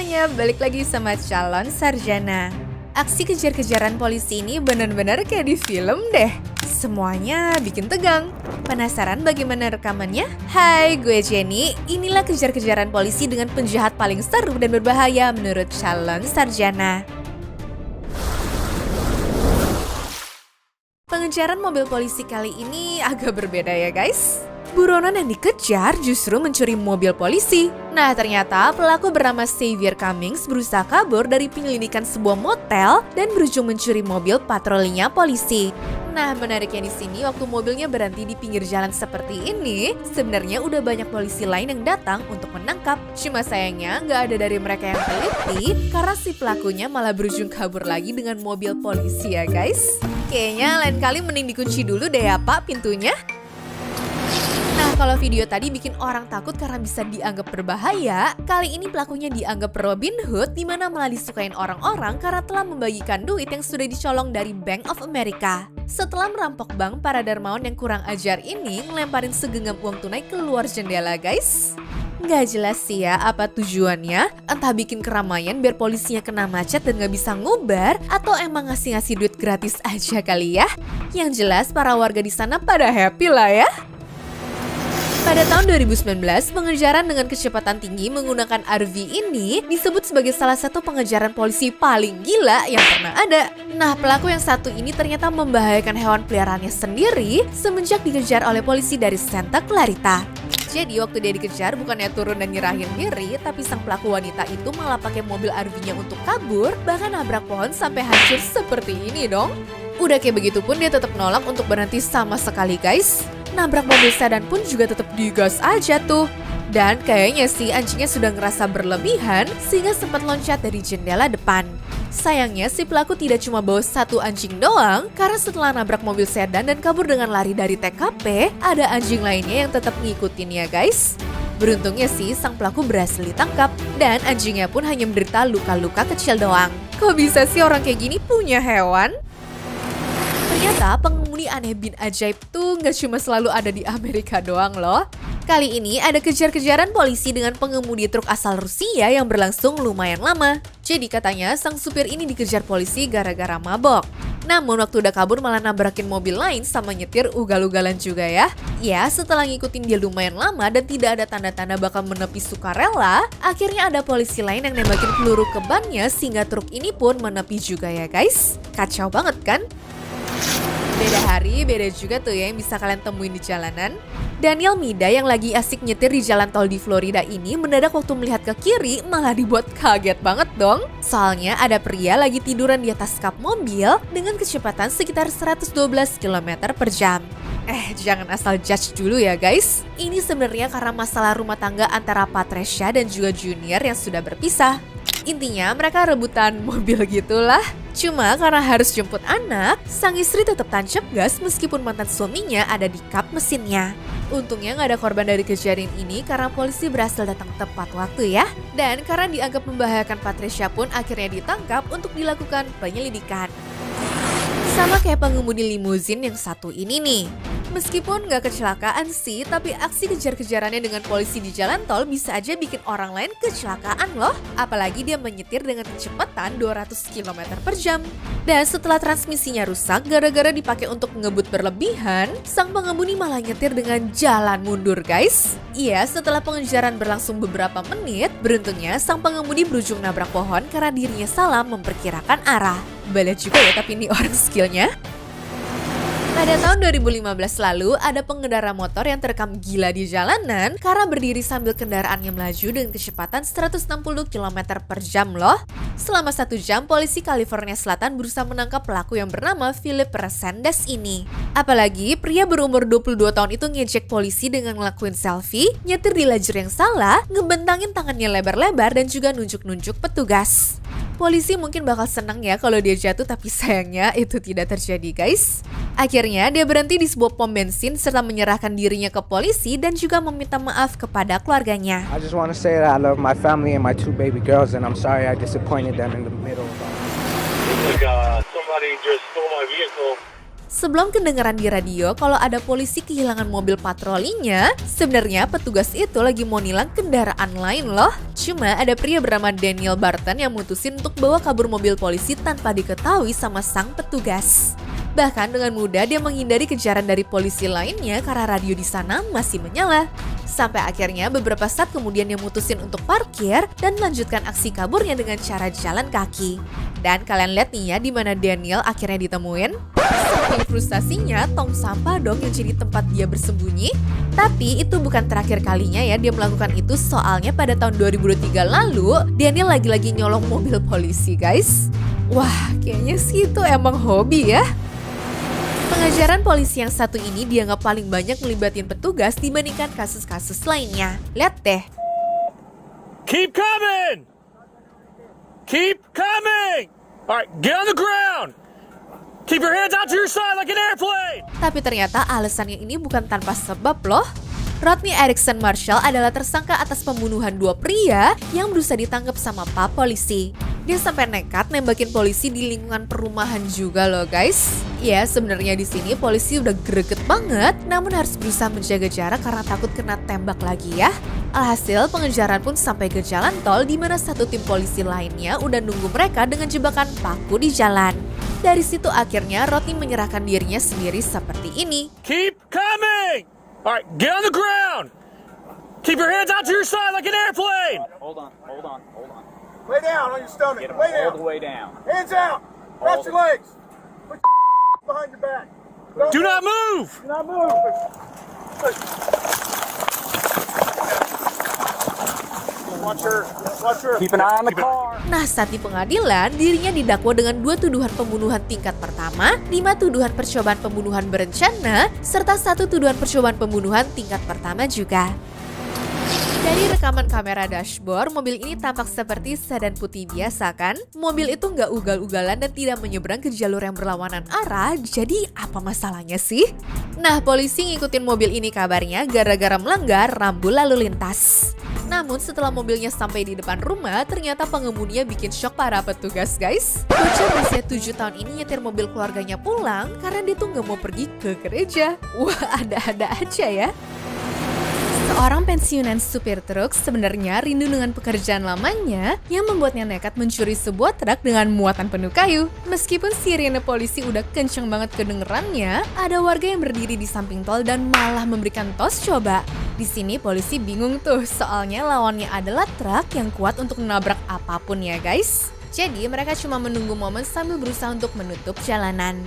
semuanya, balik lagi sama calon sarjana. Aksi kejar-kejaran polisi ini benar-benar kayak di film deh. Semuanya bikin tegang. Penasaran bagaimana rekamannya? Hai, gue Jenny. Inilah kejar-kejaran polisi dengan penjahat paling seru dan berbahaya menurut calon sarjana. Pengejaran mobil polisi kali ini agak berbeda ya guys. Buronan yang dikejar justru mencuri mobil polisi. Nah, ternyata pelaku bernama Xavier Cummings berusaha kabur dari penyelidikan sebuah motel dan berujung mencuri mobil patrolinya polisi. Nah, menariknya di sini waktu mobilnya berhenti di pinggir jalan seperti ini, sebenarnya udah banyak polisi lain yang datang untuk menangkap. Cuma sayangnya nggak ada dari mereka yang teliti karena si pelakunya malah berujung kabur lagi dengan mobil polisi ya guys. Kayaknya lain kali mending dikunci dulu deh ya Pak pintunya. Nah, kalau video tadi bikin orang takut karena bisa dianggap berbahaya, kali ini pelakunya dianggap Robin Hood di mana malah disukain orang-orang karena telah membagikan duit yang sudah dicolong dari Bank of America. Setelah merampok bank, para dermawan yang kurang ajar ini ngelemparin segenggam uang tunai keluar jendela guys. Nggak jelas sih ya apa tujuannya, entah bikin keramaian biar polisinya kena macet dan nggak bisa ngubar, atau emang ngasih-ngasih duit gratis aja kali ya. Yang jelas para warga di sana pada happy lah ya. Pada tahun 2019, pengejaran dengan kecepatan tinggi menggunakan RV ini disebut sebagai salah satu pengejaran polisi paling gila yang pernah ada. Nah, pelaku yang satu ini ternyata membahayakan hewan peliharaannya sendiri semenjak dikejar oleh polisi dari Santa Clarita. Jadi waktu dia dikejar bukannya turun dan nyerahin diri, tapi sang pelaku wanita itu malah pakai mobil RV-nya untuk kabur, bahkan nabrak pohon sampai hancur seperti ini dong. Udah kayak begitu pun dia tetap nolak untuk berhenti sama sekali guys. Nabrak mobil sedan pun juga tetap digas aja tuh. Dan kayaknya sih anjingnya sudah ngerasa berlebihan sehingga sempat loncat dari jendela depan. Sayangnya si pelaku tidak cuma bawa satu anjing doang, karena setelah nabrak mobil sedan dan kabur dengan lari dari TKP, ada anjing lainnya yang tetap ngikutin ya guys. Beruntungnya sih sang pelaku berhasil ditangkap dan anjingnya pun hanya menderita luka-luka kecil doang. Kok bisa sih orang kayak gini punya hewan? Ternyata pengemudi aneh bin ajaib tuh nggak cuma selalu ada di Amerika doang loh. Kali ini ada kejar-kejaran polisi dengan pengemudi truk asal Rusia yang berlangsung lumayan lama. Jadi katanya sang supir ini dikejar polisi gara-gara mabok. Namun waktu udah kabur malah nabrakin mobil lain sama nyetir ugal-ugalan juga ya. Ya, setelah ngikutin dia lumayan lama dan tidak ada tanda-tanda bakal menepi sukarela, akhirnya ada polisi lain yang nembakin peluru ke bannya sehingga truk ini pun menepi juga ya guys. Kacau banget kan? Beda hari, beda juga tuh ya yang bisa kalian temuin di jalanan. Daniel Mida yang lagi asik nyetir di jalan tol di Florida ini mendadak waktu melihat ke kiri malah dibuat kaget banget dong. Soalnya ada pria lagi tiduran di atas kap mobil dengan kecepatan sekitar 112 km per jam. Jangan asal judge dulu ya guys. Ini sebenarnya karena masalah rumah tangga antara Patricia dan juga Junior yang sudah berpisah. Intinya mereka rebutan mobil gitulah. Cuma karena harus jemput anak, sang istri tetap tancap gas meskipun mantan suaminya ada di kap mesinnya. Untungnya nggak ada korban dari kejadian ini karena polisi berhasil datang tepat waktu ya. Dan karena dianggap membahayakan Patricia pun akhirnya ditangkap untuk dilakukan penyelidikan. Sama kayak pengemudi limuzin yang satu ini nih. Meskipun nggak kecelakaan sih, tapi aksi kejar-kejarannya dengan polisi di jalan tol bisa aja bikin orang lain kecelakaan loh. Apalagi dia menyetir dengan kecepatan 200 km per jam. Dan setelah transmisinya rusak gara-gara dipakai untuk ngebut berlebihan, sang pengemudi malah nyetir dengan jalan mundur guys. Iya, setelah pengejaran berlangsung beberapa menit, beruntungnya sang pengemudi berujung nabrak pohon karena dirinya salah memperkirakan arah. Balik juga ya tapi ini orang skillnya. Pada tahun 2015 lalu, ada pengendara motor yang terekam gila di jalanan karena berdiri sambil kendaraannya melaju dengan kecepatan 160 km per jam loh. Selama 1 jam, polisi California Selatan berusaha menangkap pelaku yang bernama Philip Resendez ini. Apalagi, pria berumur 22 tahun itu ngejek polisi dengan ngelakuin selfie, nyetir di lajur yang salah, ngebentangin tangannya lebar-lebar dan juga nunjuk-nunjuk petugas. Polisi mungkin bakal senang ya kalau dia jatuh, tapi sayangnya itu tidak terjadi guys. Akhirnya dia berhenti di sebuah pom bensin serta menyerahkan dirinya ke polisi dan juga meminta maaf kepada keluarganya. I just want to say that I love my family and my 2 baby girls and I'm sorry I disappointed them in the middle. Somebody just stole my vehicle. Sebelum kedengeran di radio kalau ada polisi kehilangan mobil patrolinya, sebenarnya petugas itu lagi mau nilang kendaraan lain loh. Cuma ada pria bernama Daniel Barton yang mutusin untuk bawa kabur mobil polisi tanpa diketahui sama sang petugas. Bahkan dengan mudah dia menghindari kejaran dari polisi lainnya karena radio di sana masih menyala. Sampai akhirnya beberapa saat kemudian dia mutusin untuk parkir dan melanjutkan aksi kaburnya dengan cara jalan kaki. Dan kalian lihat nih ya di mana Daniel akhirnya ditemuin. Saking frustasinya, tong sampah dong yang jadi tempat dia bersembunyi. Tapi itu bukan terakhir kalinya ya dia melakukan itu, soalnya pada tahun 2003 lalu Daniel lagi-lagi nyolong mobil polisi guys. Wah, kayaknya sih itu emang hobi ya. Pengejaran polisi yang satu ini dianggap paling banyak melibatin petugas dibandingkan kasus-kasus lainnya. Lihat deh. Keep coming! Keep coming! Alright, get on the ground! Keep your hands out to your side like an airplane! Tapi ternyata alasannya ini bukan tanpa sebab loh. Rodney Erickson Marshall adalah tersangka atas pembunuhan dua pria yang berusaha ditangkap sama Pak polisi. Dia sampai nekat nembakin polisi di lingkungan perumahan juga loh guys. Ya sebenarnya di sini polisi udah greget banget, namun harus berusaha menjaga jarak karena takut kena tembak lagi ya. Alhasil pengejaran pun sampai ke jalan tol di mana satu tim polisi lainnya udah nunggu mereka dengan jebakan paku di jalan. Dari situ akhirnya Rodney menyerahkan dirinya sendiri seperti ini. Keep coming! Alright, get on the ground! Keep your hands out to your side like an airplane! Hold on. Lay down on your stomach. Get them Lay all down. the way down. Hands out. Cross your legs. Put your behind your back. Do not move! Do not move. Watch her. Keep an eye on the car. Nah, saat di pengadilan, dirinya didakwa dengan 2 tuduhan pembunuhan tingkat pertama, 5 tuduhan percobaan pembunuhan berencana, serta 1 tuduhan percobaan pembunuhan tingkat pertama juga. Dari rekaman kamera dashboard, mobil ini tampak seperti sedan putih biasa kan? Mobil itu nggak ugal-ugalan dan tidak menyeberang ke jalur yang berlawanan arah, jadi apa masalahnya sih? Nah, polisi ngikutin mobil ini kabarnya gara-gara melanggar rambu lalu lintas. Namun setelah mobilnya sampai di depan rumah, ternyata pengemudinya bikin shock para petugas guys. Bocah berusia 7 tahun ini nyetir mobil keluarganya pulang karena dia tuh nggak mau pergi ke gereja. Wah, ada-ada aja ya. Seorang pensiunan supir truk sebenarnya rindu dengan pekerjaan lamanya yang membuatnya nekat mencuri sebuah truk dengan muatan penuh kayu. Meskipun sirene polisi udah kenceng banget kedengerannya, ada warga yang berdiri di samping tol dan malah memberikan tos coba. Di sini polisi bingung tuh, soalnya lawannya adalah truk yang kuat untuk menabrak apapun ya guys. Jadi mereka cuma menunggu momen sambil berusaha untuk menutup jalanan.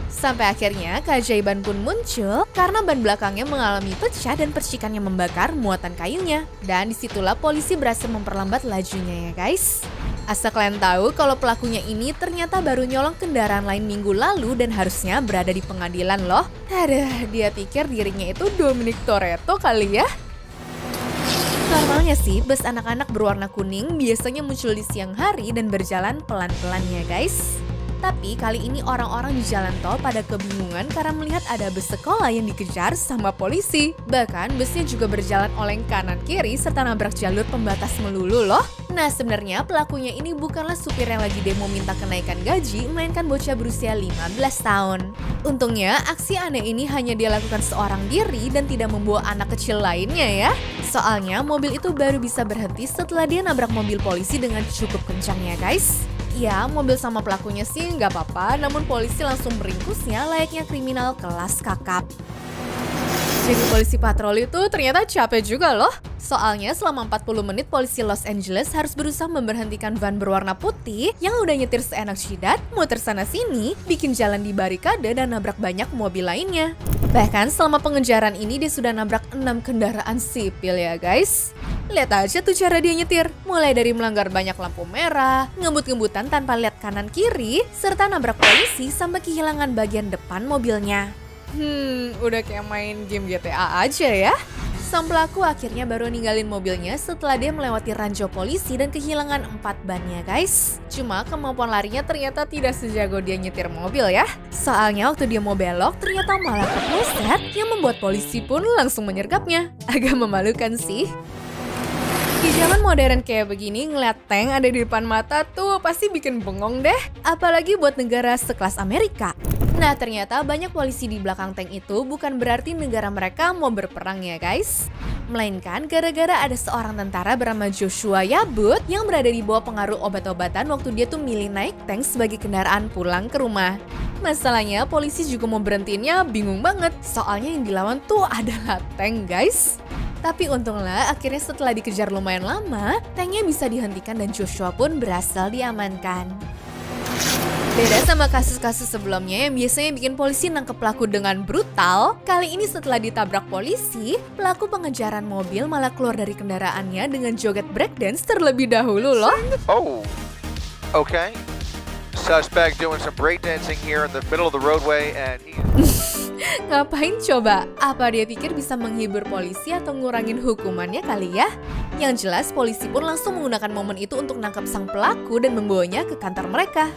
Sampai akhirnya keajaiban pun muncul karena ban belakangnya mengalami pecah dan percikannya membakar muatan kayunya. Dan disitulah polisi berhasil memperlambat lajunya ya guys. Asal kalian tahu kalau pelakunya ini ternyata baru nyolong kendaraan lain minggu lalu dan harusnya berada di pengadilan loh. Aduh, dia pikir dirinya itu Dominic Toretto kali ya. Normalnya sih, bus anak-anak berwarna kuning biasanya muncul di siang hari dan berjalan pelan-pelan ya guys. Tapi kali ini orang-orang di jalan tol pada kebingungan karena melihat ada bus sekolah yang dikejar sama polisi. Bahkan busnya juga berjalan oleng kanan kiri serta nabrak jalur pembatas melulu loh. Nah sebenarnya pelakunya ini bukanlah supir yang lagi demo minta kenaikan gaji, melainkan bocah berusia 15 tahun. Untungnya aksi aneh ini hanya dia lakukan seorang diri dan tidak membawa anak kecil lainnya ya. Soalnya mobil itu baru bisa berhenti setelah dia nabrak mobil polisi dengan cukup kencang ya guys. Ya, mobil sama pelakunya sih nggak apa-apa, namun polisi langsung meringkusnya layaknya kriminal kelas kakap. Jadi polisi patroli itu ternyata capek juga loh. Soalnya selama 40 menit polisi Los Angeles harus berusaha memberhentikan van berwarna putih yang udah nyetir seenak jidat, muter sana-sini, bikin jalan di barikade dan nabrak banyak mobil lainnya. Bahkan selama pengejaran ini dia sudah nabrak 6 kendaraan sipil ya guys. Lihat aja tuh cara dia nyetir, mulai dari melanggar banyak lampu merah, ngebut-ngebutan tanpa lihat kanan kiri, serta nabrak polisi sampai kehilangan bagian depan mobilnya. Udah kayak main game GTA aja ya. Sang pelaku akhirnya baru ninggalin mobilnya setelah dia melewati ranjau polisi dan kehilangan 4 bannya guys. Cuma kemampuan larinya ternyata tidak sejago dia nyetir mobil ya. Soalnya waktu dia mau belok ternyata malah kepleset yang membuat polisi pun langsung menyergapnya. Agak memalukan sih. Di zaman modern kayak begini, ngeliat tank ada di depan mata tuh pasti bikin bengong deh. Apalagi buat negara sekelas Amerika. Nah, ternyata banyak polisi di belakang tank itu bukan berarti negara mereka mau berperang ya guys. Melainkan gara-gara ada seorang tentara bernama Joshua Yabut yang berada di bawah pengaruh obat-obatan waktu dia tuh milih naik tank sebagai kendaraan pulang ke rumah. Masalahnya polisi juga mau berhentiinnya bingung banget, soalnya yang dilawan tuh adalah tank guys. Tapi untunglah akhirnya setelah dikejar lumayan lama, tanknya bisa dihentikan dan Joshua pun berhasil diamankan. Beda sama kasus-kasus sebelumnya yang biasanya bikin polisi nangkep pelaku dengan brutal, kali ini setelah ditabrak polisi, pelaku pengejaran mobil malah keluar dari kendaraannya dengan joget breakdance terlebih dahulu loh. Oh, okay. Suspect doing some breakdancing here in the middle of the roadway and he... Ngapain coba? Apa dia pikir bisa menghibur polisi atau ngurangin hukumannya kali ya? Yang jelas polisi pun langsung menggunakan momen itu untuk nangkap sang pelaku dan membawanya ke kantor mereka.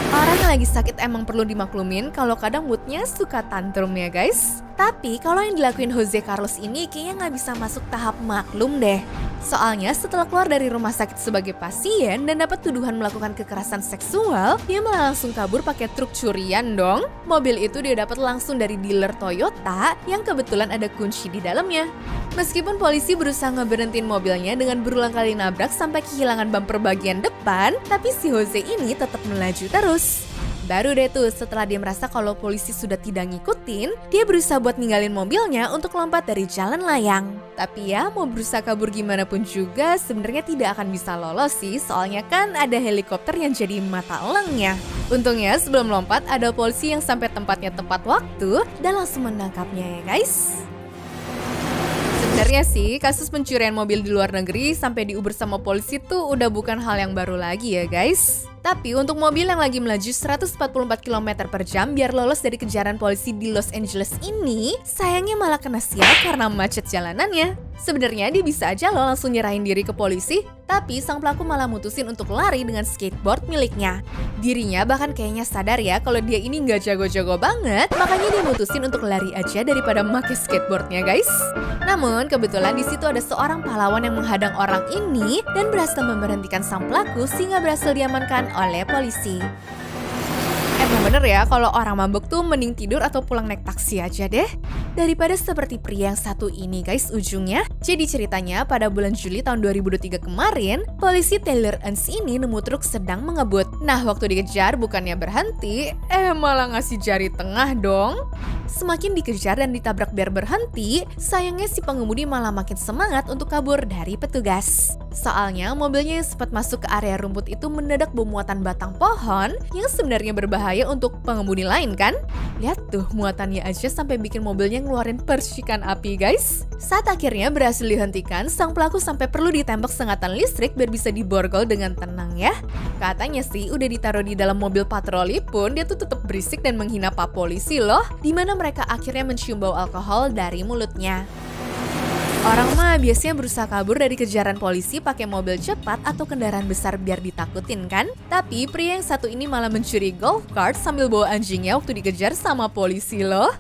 Orang yang lagi sakit emang perlu dimaklumin kalau kadang moodnya suka tantrum ya guys. Tapi kalau yang dilakuin Jose Carlos ini kayaknya nggak bisa masuk tahap maklum deh. Soalnya setelah keluar dari rumah sakit sebagai pasien dan dapat tuduhan melakukan kekerasan seksual, dia malah langsung kabur pakai truk curian dong. Mobil itu dia dapat langsung dari dealer Toyota yang kebetulan ada kunci di dalamnya. Meskipun polisi berusaha ngeberhentiin mobilnya dengan berulang kali nabrak sampai kehilangan bumper bagian depan, tapi si Jose ini tetap melaju terus. Baru deh tuh setelah dia merasa kalau polisi sudah tidak ngikutin, dia berusaha buat ninggalin mobilnya untuk lompat dari jalan layang. Tapi ya mau berusaha kabur gimana pun juga sebenarnya tidak akan bisa lolos sih, soalnya kan ada helikopter yang jadi mata elangnya. Untungnya sebelum lompat ada polisi yang sampai tempatnya tepat waktu dan langsung menangkapnya ya guys. Sebenarnya sih, kasus pencurian mobil di luar negeri sampai diuber sama polisi tuh udah bukan hal yang baru lagi ya guys. Tapi untuk mobil yang lagi melaju 144 km per jam biar lolos dari kejaran polisi di Los Angeles ini, sayangnya malah kena sial karena macet jalanannya. Sebenarnya dia bisa aja loh langsung nyerahin diri ke polisi, tapi sang pelaku malah mutusin untuk lari dengan skateboard miliknya. Dirinya bahkan kayaknya sadar ya kalau dia ini nggak jago-jago banget, makanya dia mutusin untuk lari aja daripada pakai skateboardnya guys. Namun kebetulan di situ ada seorang pahlawan yang menghadang orang ini dan berhasil memberhentikan sang pelaku sehingga berhasil diamankan oleh polisi. Emang bener ya kalau orang mabuk tuh mending tidur atau pulang naik taksi aja deh daripada seperti pria yang satu ini guys ujungnya. Jadi ceritanya pada bulan Juli tahun 2023 kemarin, polisi Taylor Ends ini nemu truk sedang mengebut. Nah waktu dikejar bukannya berhenti, malah ngasih jari tengah dong. Semakin dikejar dan ditabrak biar berhenti, sayangnya si pengemudi malah makin semangat untuk kabur dari petugas. Soalnya mobilnya yang sempat masuk ke area rumput itu mendadak bawa muatan batang pohon yang sebenarnya berbahaya untuk pengemudi lain kan? Lihat tuh muatannya aja sampai bikin mobilnya ngeluarin percikan api guys. Saat akhirnya berhasil dihentikan, sang pelaku sampai perlu ditembak sengatan listrik biar bisa diborgol dengan tenang ya. Katanya sih udah ditaruh di dalam mobil patroli pun dia tuh tetap berisik dan menghina pak polisi loh, dimana mereka akhirnya mencium bau alkohol dari mulutnya. Orang mah biasanya berusaha kabur dari kejaran polisi pakai mobil cepat atau kendaraan besar biar ditakutin kan? Tapi pria yang satu ini malah mencuri golf cart sambil bawa anjingnya waktu dikejar sama polisi loh.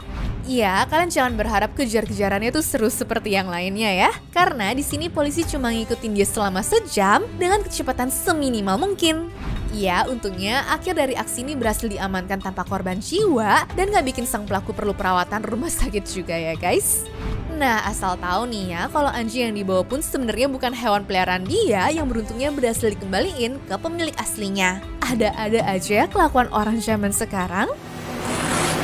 Iya, kalian jangan berharap kejar-kejarannya tuh seru seperti yang lainnya ya. Karena di sini polisi cuma ngikutin dia selama sejam dengan kecepatan seminimal mungkin. Ya, untungnya akhir dari aksi ini berhasil diamankan tanpa korban jiwa dan gak bikin sang pelaku perlu perawatan rumah sakit juga ya guys. Nah, asal tahu nih ya, kalau anjing yang dibawa pun sebenarnya bukan hewan peliharaan dia yang beruntungnya berhasil dikembaliin ke pemilik aslinya. Ada-ada aja kelakuan orang zaman sekarang.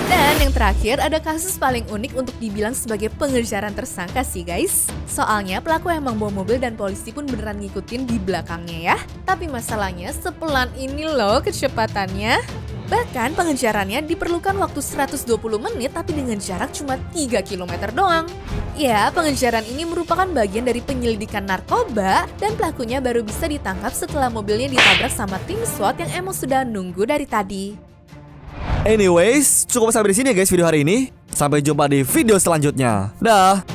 Dan yang terakhir ada kasus paling unik untuk dibilang sebagai pengejaran tersangka sih guys. Soalnya pelaku emang bawa mobil dan polisi pun beneran ngikutin di belakangnya ya. Tapi masalahnya sepelan ini loh kecepatannya. Bahkan pengejarannya diperlukan waktu 120 menit tapi dengan jarak cuma 3 km doang. Ya, pengejaran ini merupakan bagian dari penyelidikan narkoba dan pelakunya baru bisa ditangkap setelah mobilnya ditabrak sama tim SWAT yang emang sudah nunggu dari tadi. Anyways, cukup sampai di sini ya guys video hari ini. Sampai jumpa di video selanjutnya. Dah.